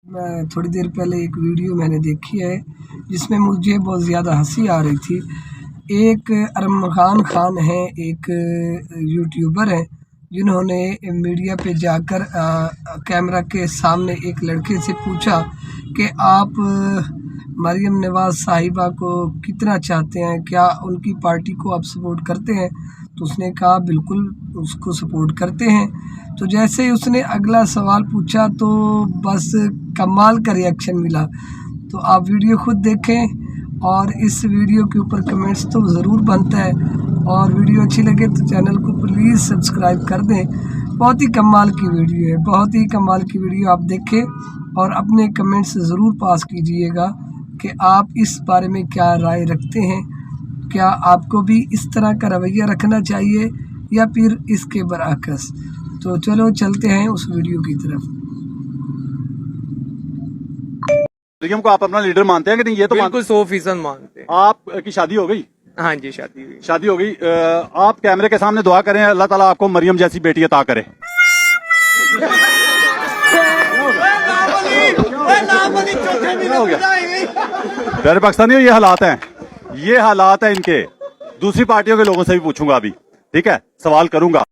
थोड़ी देर पहले एक वीडियो मैंने देखी है जिसमें मुझे बहुत ज़्यादा हंसी आ रही थी। एक अरमान खान है, एक यूट्यूबर है, जिन्होंने मीडिया पे जाकर कैमरा के सामने एक लड़के से पूछा कि आप मरियम नवाज़ साहिबा को कितना चाहते हैं, क्या उनकी पार्टी को आप सपोर्ट करते हैं? तो उसने कहा बिल्कुल उसको सपोर्ट करते हैं। तो जैसे ही उसने अगला सवाल पूछा तो बस कमाल का रिएक्शन मिला। तो आप वीडियो खुद देखें और इस वीडियो के ऊपर कमेंट्स तो ज़रूर बनता है, और वीडियो अच्छी लगे तो चैनल को प्लीज़ सब्सक्राइब कर दें। बहुत ही कमाल की वीडियो है, बहुत ही कमाल की वीडियो। आप देखें और अपने कमेंट्स ज़रूर पास कीजिएगा कि आप इस बारे में क्या राय रखते हैं। क्या आपको भी इस तरह का रवैया रखना चाहिए या फिर इसके बरअक्स? तो चलो चलते हैं उस वीडियो की तरफ। मरियम को आप अपना लीडर मानते हैं कि नहीं? ये तो बिल्कुल 100% मानते हैं। आपकी शादी हो गई? हाँ जी, शादी हुई। शादी हो गई। आप कैमरे के सामने दुआ करें अल्लाह ताला आपको मरियम जैसी बेटी अता करे। प्यारे पाकिस्तानियों, ये हालात हैं, ये हालात हैं इनके। दूसरी पार्टियों के लोगों से भी पूछूंगा अभी, ठीक है, सवाल करूंगा।